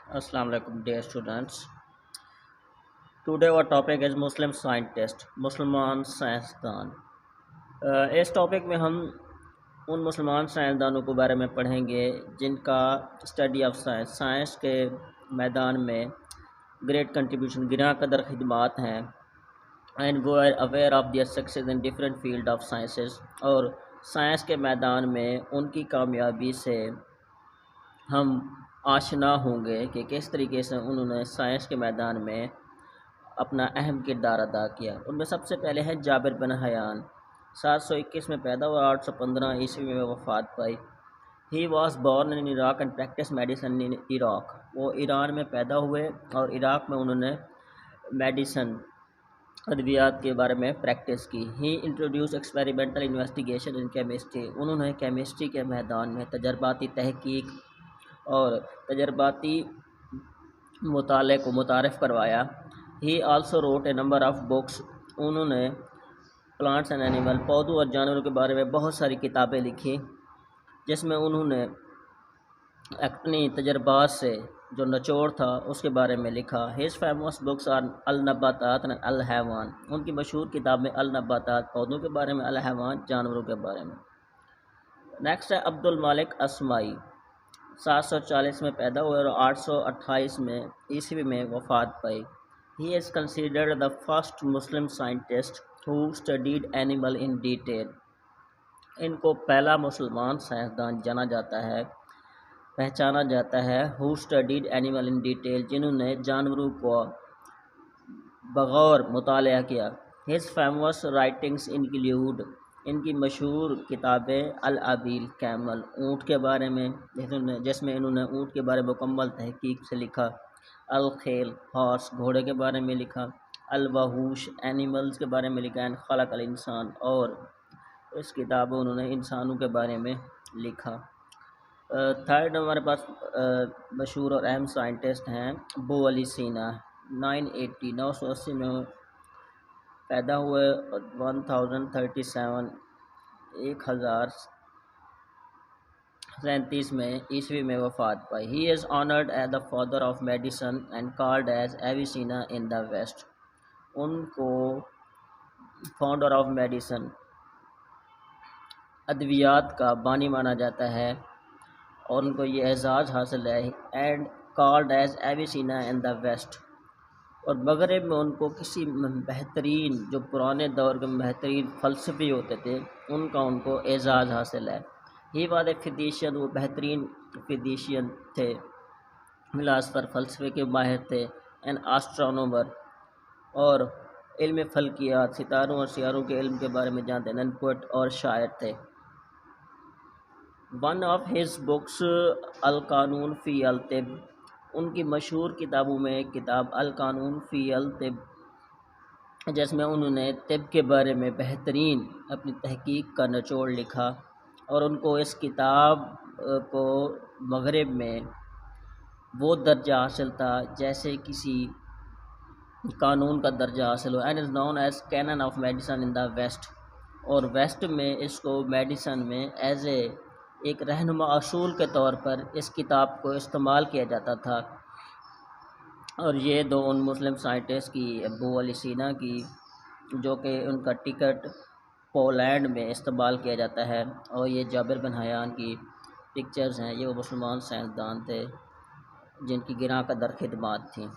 Assalamu alaikum dear students. Today our topic is Muslim scientist, مسلمان سائنسدان. اس topic میں ہم ان مسلمان سائنسدانوں کے بارے میں پڑھیں گے جن کا اسٹڈی آف سائنس کے میدان میں گریٹ کنٹریبیوشن گراں قدر خدمات ہیں اینڈ وہ are aware of their successes in different field of sciences, اور سائنس کے میدان میں ان کی کامیابی سے ہم آشنا ہوں گے کہ کس طریقے سے انہوں نے سائنس کے میدان میں اپنا اہم کردار ادا کیا. ان میں سب سے پہلے ہے جابر بن حیان. 721 میں پیدا ہوا، 815 عیسوی میں وفات پائی. He was born in Iraq and practice medicine in Iraq. وہ ایران میں پیدا ہوئے اور عراق میں انہوں نے میڈیسن ادویات کے بارے میں پریکٹس کی. ہی انٹروڈیوس ایکسپیریمنٹل انویسٹیگیشن ان کیمسٹری. انہوں نے کیمسٹری کے میدان میں تجرباتی تحقیق اور تجرباتی مطالعے کو متعارف کروایا. He also wrote a number of books. انہوں نے پلانٹس اینڈ اینیمل، پودوں اور جانوروں کے بارے میں بہت ساری کتابیں لکھی جس میں انہوں نے اپنی تجربات سے جو نچوڑ تھا اس کے بارے میں لکھا. ہز فیمس بکس آر النباتات اینڈ الحیوان. ان کی مشہور کتاب میں النباتات پودوں کے بارے میں، الحیوان جانوروں کے بارے میں. نیکسٹ ہے عبد المالک اسماعی. 740 میں پیدا ہوئے اور 828 میں عیسوی میں وفات پائی. He is considered the first Muslim scientist who studied animal in detail. ان کو پہلا مسلمان سائنسدان جانا جاتا ہے، پہچانا جاتا ہے who studied animal in detail، جنہوں نے جانوروں کو بغور مطالعہ کیا. His famous writings include، ان کی مشہور کتابیں الابیل کیمل، اونٹ کے بارے میں جس میں انہوں نے اونٹ کے بارے میں مکمل تحقیق سے لکھا. الخیل ہارس، گھوڑے کے بارے میں لکھا. الوحوش اینیملز کے بارے میں لکھا. خلق الانسان، اور اس کتاب میں انہوں نے انسانوں کے بارے میں لکھا. تھرڈ ہمارے پاس مشہور اور اہم سائنٹسٹ ہیں ابو علی سینا. 980 میں پیدا ہوئے، 1037 1037 میں عیسوی میں وفات پائی. He is honoured as the father of medicine and called as Avicenna in the west. ان کو فاؤنڈر آف میڈیسن، ادویات کا بانی مانا جاتا ہے، اور ان کو یہ اعزاز حاصل ہے and called as Avicenna in the west. اور مغرب میں ان کو کسی بہترین، جو پرانے دور کے بہترین فلسفی ہوتے تھے، ان کا ان کو اعزاز حاصل ہے. ہی واز اے فزیشین، وہ بہترین فزیشین تھے، فلاسفر، فلسفے کے ماہر تھے. اینڈ آسٹرونومر، اور علم فلکیات، ستاروں اور سیاروں کے علم کے بارے میں جانتے ہیں. پوئٹ اور شاعر تھے. ون آف ہز بکس القانون فی الطب. ان کی مشہور کتابوں میں ایک کتاب القانون فی الطب، جس میں انہوں نے طب کے بارے میں بہترین اپنی تحقیق کا نچوڑ لکھا. اور ان کو اس کتاب کو مغرب میں وہ درجہ حاصل تھا جیسے کسی قانون کا درجہ حاصل ہو. And is known as canon of medicine in the west. اور ویسٹ میں اس کو میڈیسن میں ایز اے ایک رہنما اصول کے طور پر اس کتاب کو استعمال کیا جاتا تھا. اور یہ دو ان مسلم سائنٹسٹ کی، ابو علی سینا کی، جو کہ ان کا ٹکٹ پولینڈ میں استعمال کیا جاتا ہے، اور یہ جابر بن حیان کی پکچرز ہیں. یہ وہ مسلمان سائنسدان تھے جن کی گراں قدر خدمات تھیں.